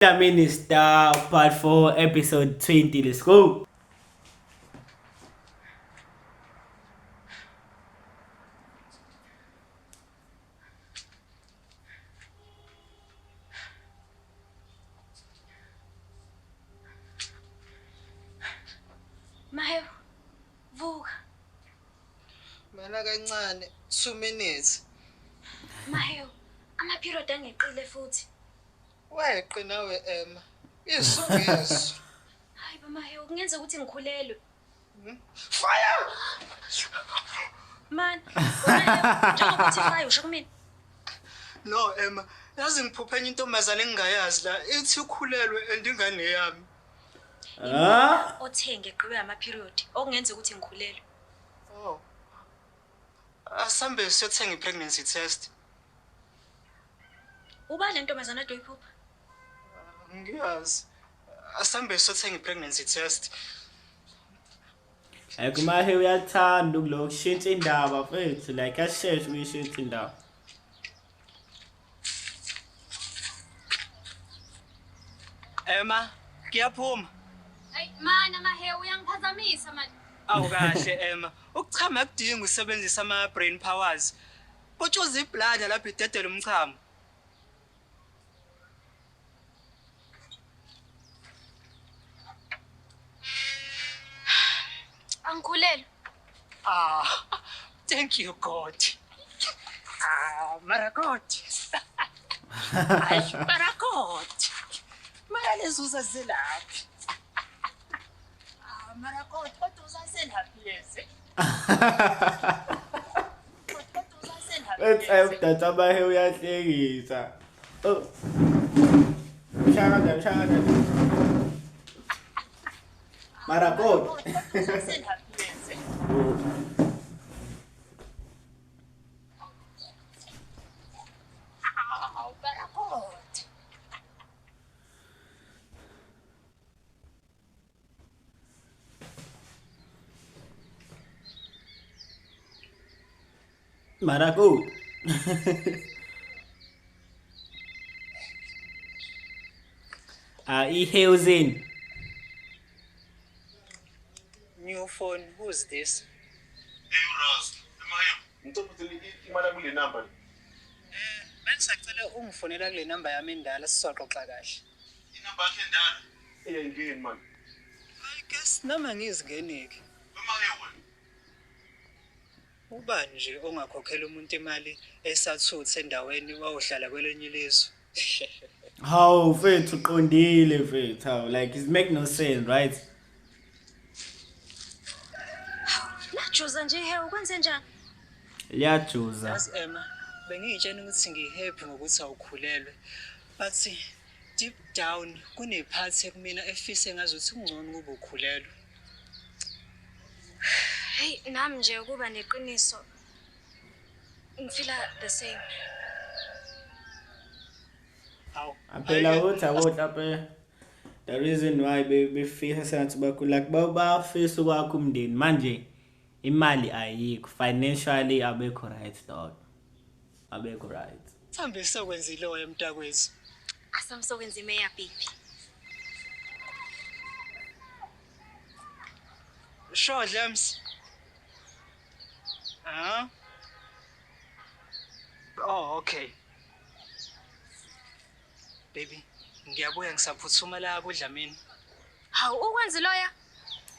Minister Part 4 Episode 20. Let's go. Mayo, vuka. Mina kancane 2 minutes. Mayo, ama-period angeqile futhi. Weqe nawe Emma. Isongezo. Hayi bamayo, kungenza ukuthi ngikhulelwe. Fire! Man, njengoba uthi fire usho kumina. No Emma, yazi ngiphuphenya intombazane engingayazi la ethi ukhulelwe andingane yami. Othenge eqiwe ama-period okungenza ukuthi ngikhulelwe. Oh. Asambe siyothenga i-pregnancy test. Uba le ntombazane adoyiphupha. Ngiyazi. Asambe siyothenga i-pregnancy test. Kumahe uyathanda ukushintsha indaba mfethu, like asheshe ukuyishintsha indaba. Emma, ngiyaphuma. Hayi mana mahe uyangiphazamisa manje. Awu kahle Emma, ukuchama akudingi usebenzisa ama brain powers. Botshoza iblood lapha idedela umchamo. Angikhulelwe. Thank you God. Mara God. Ay, mara God. Mara lezo uzazelaphi. Mara God, kodwa uzazelaphi lezi? That's amahe uyahlekisa. Oh. Shaka. Marakot. Marakot. E-hails in. New phone, who's this? Hey Ras, emayo. Ngicela imali kule number. Bengisacela ungifonela kule number yami endala sizoxoxa kahle. Inamba yakhe endala. Ngini man. I guess noma ngizingeneki. Emayo wena. Uba nje ongakhokhela umuntu imali esathuthe endaweni wayohlala kwelenye ilizwe. How mfethu uqondile mfethu, how like it make no sense, right? Lajuza nje he ukwenze njani? Liyajuza. Yazi Emma, bengiyitshela ukuthi ngihappy ngokuthi awukhulelwe. But deep down kunephathi ekumina efise ngazuthi ungcono kube ukhulelwe. Hey, nami nje ukuba neqiniso. Ngifila the same. Hawu. Phela uthi lapha the reason why befisa sengathi like bafisa ukwakha umndeni manje imali ayikho, financially abekho right dog. Abekho right. Thambe sokwenzile lo emntakwethu. Asamsokwenza imeya baby. Sure James. Oh, okay. Baby, ngiyabuya ngisaphuthuma la kuDlamini. Hawu ukwenza loya?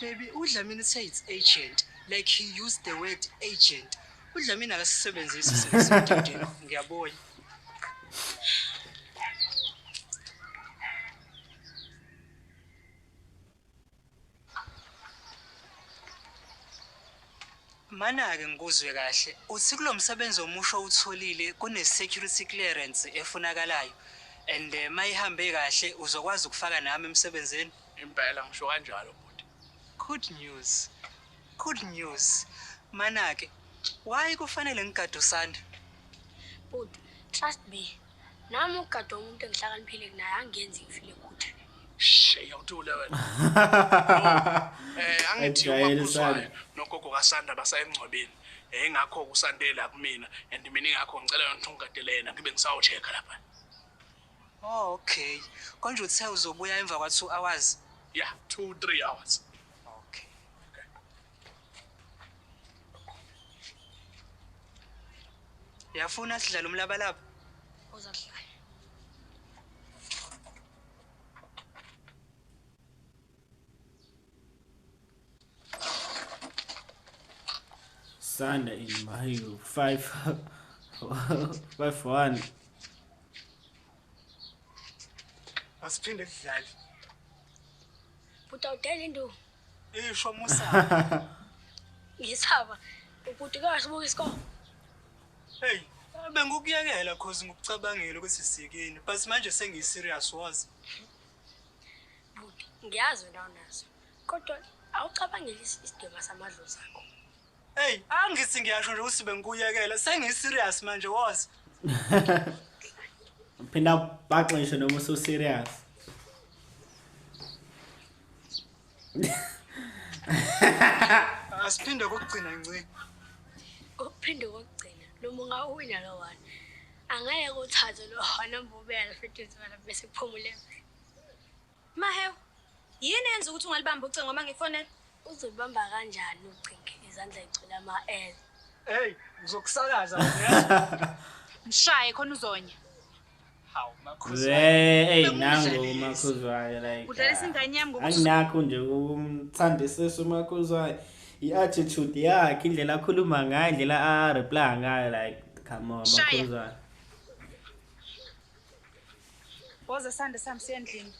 Baby, uDlamini says agent, like he used the word agent. uDlamini akasisebenzisi semsebenzini. Ngiyabuya. Mana ke ngikuzwe kahle. Uthi kulomsebenzi omusho utholile kune security clearance efunakalayo. And mayihambe kahle uzokwazi ukufaka nami emsebenzini. Impela ngisho kanjalo bhuti. Good news. Good news. Mana ke why kufanele ngigade usanda? But trust me. Nami ukugada umuntu engihlakaniphile kunaye angenzi ngifile good. Yawuthule wena. Angithi umaphuzwayo nogogo kaSanda basayemngcwabeni. Engakho kusandela kumina and mina ingakho ngicela ukuthi ungigadelena ngibe ngisawuchecka lapha. Oh, okay. Konje uthe uzobuya emva kwa 2 hours. Yeah, 2-3 hours. Okay. Yafuna sidlala umlabalaba? Uzahlala. Sanda in Mahiu 5-1. Asiphinde sidlale. Buta udele into. Isho musa. Ngisaba. Ubuti kasibuka isikole. Hey, bengukuyekela cause ngikucabangile ukuthi sisikini. But manje sengiserious wazi. Buti, ngiyazi wena unazo. Kodwa awucabangeli isidima samadlo sakho. Hey, angithi ngiyasho nje ukuthi bengikuyekela sengiserious manje wazi. Phinda baxisho noma so serious. Asiphinde kokugcina ngci. Ukuphinde kokugcina noma ungawina lo one. Angeke uthathe lo number ubele futhi wena bese kuphumule. Mahew, yini yenza ukuthi ungalibamba ucingo uma ngifonela? Uzobamba kanjani ucinge izandla icula ama-L. Hey, ngizokusakaza wena. Mshaye khona uzonya. Hawu makhosi. Hey, nango umakhuzwayo like. Udlalisa ingane yami ngokuthi Anginakho nje umthandisisi umakhuzwayo. I-attitude yakhe indlela akhuluma ngayo indlela a-reply ngayo like come on Shaya. makhuzwayo. boza sande sami siyendlini.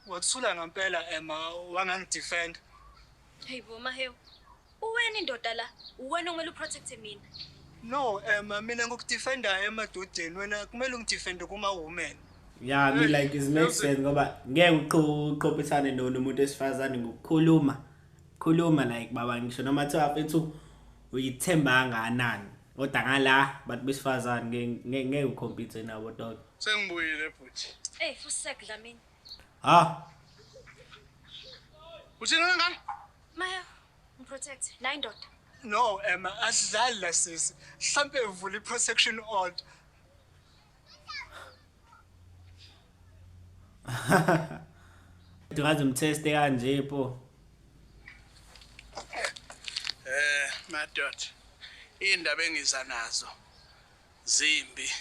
Wathula ngempela Emma wangangidefend. Hey bo Mahew. Uwena indoda la, uwena kumele uprotect mina. No, Emma mina ngokudefenda emadodeni wena kumele ungidefende kuma women. Yeah, me like it makes sense ngoba ngeke uqophisane nomuntu esifazane ngokukhuluma like baba ngisho noma thiwa mfethu uyithemba kangakanani kodwa ngala bantu besifazane ngeke ucompete nabo dog. Sengibuyile futhi. Hey, fusek Dlamini. Uthini ngani? Mahew, ngiprotect la indoda. No, Emma asidlali la sisi. Mhlambe uvula protection order. Ungaze umteste kanje pho. Madod. Indaba engiza nazo zimbi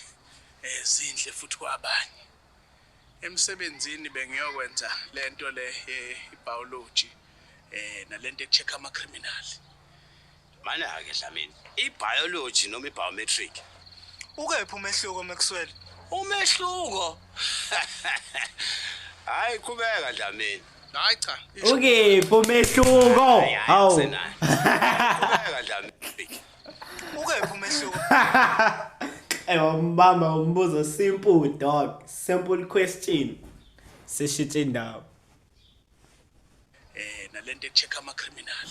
ezinhle futhi kwabanye. Emsebenzini bengiyokwenza lento le biology nalento ekucheck ama criminal. Mana ke Dlamini, ibiology noma ibiometric. Ukephi umehluko Maxwell? Umehluko. Hayi kubeka Dlamini. Hayi cha. Okay, umehluko. Hawu. Kubeka Dlamini. Ukephi umehluko? Mbamba umbuzo simple dog, simple question. Seshithe indawo. Nalento ekucheck ama criminal.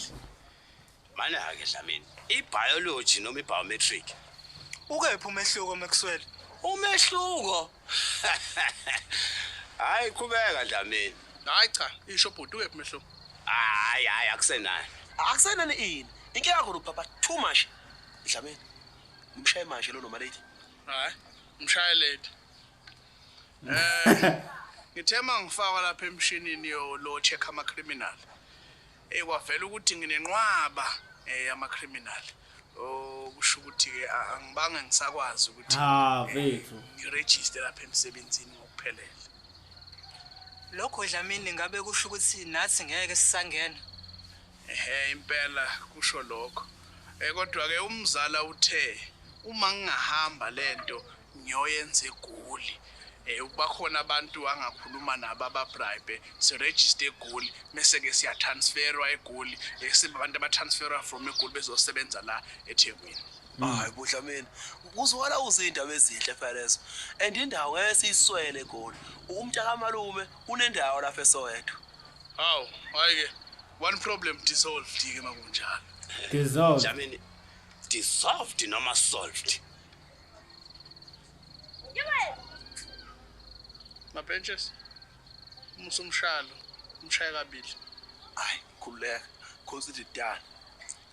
Mana ke Dlamini, ibiology noma ibiometric. Ukephi umehluko Maxwell? Umehluko. Hayi kubeka Dlamini. Hayi cha, isho bhuti ukephi mehluko? Hayi akusenayo. Akusenani ini inke yakho lopapa too much Dlamini umshaye manje lo noma lady Hayi, mshayeleti. Ngithema ngifaka lapha emshinini lo check ama criminal. Kwavela ukuthi nginenqwaba ama criminal. Kusho ukuthi ke angibange ngisakwazi ukuthi Mfethu. ngiregister lapha emsebenzini ngokuphelele. Lokho Dlamini ngabe kusho ukuthi nathi ngeke sisangena. Impela kusho lokho. Kodwa ke umzala uthe uma ngingahamba lento ngiyoyenza eGoli. Bakhona abantu angakhuluma nabo ababribe siregister eGoli bese ke siya transferwa eGoli sibe abantu abatransferwa from eGoli bezosebenza la eThekwini. hayi bo Dlamini uzwala uzindaba ezinhle phelezo and indawo esiyiswele eGoli umntaka malume unendawo lapha eSoweto Hawu, hayike one problem dissolved ke makunjalo. Dissolve. Dlamini, dissolved noma solved. Ma benches. Umshalo, umshaya kabili. hayi khuleka consider it done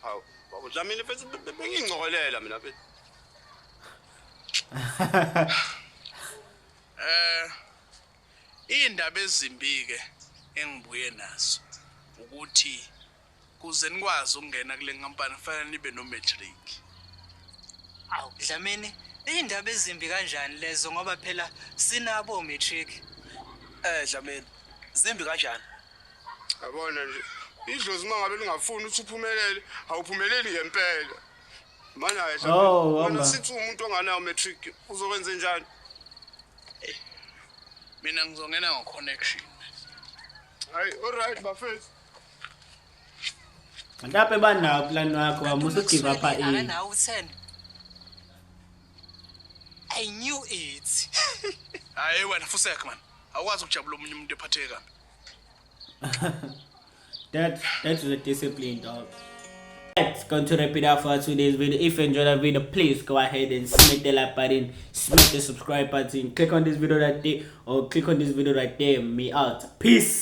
Hawu, baba Dlamini mfethu bengingcokolela mina mfethu. Indaba ezimbi ke engibuye nazo ukuthi kuze nikwazi ukungena kule nkampani kufanele nibe no matric. Awu Dlamini, indaba ezimbi kanjani lezo ngoba phela sinabo matric. Dlamini, zimbi kanjani? Yabona nje, idlozi mangabe lingafuni ukuthi uphumelele, awuphumeleli ngempela. Manje wena sithi umuntu onganayo matric uzokwenza njani? Mina ngizongena ngo-connection. Hayi, alright bafethu. Mhlawumbe banawo plan wakho wamusu give up a Akanawo u10. I knew it. Hayi wena Fuseka man. Awukwazi ukujabula umunye umuntu ephatheka. That's the discipline, dog. That's going to wrap it up for today's video. If you enjoyed the video, please go ahead and smack the like button, smack the subscribe button, click on this video right there, or click on this video right there. Me out. Peace.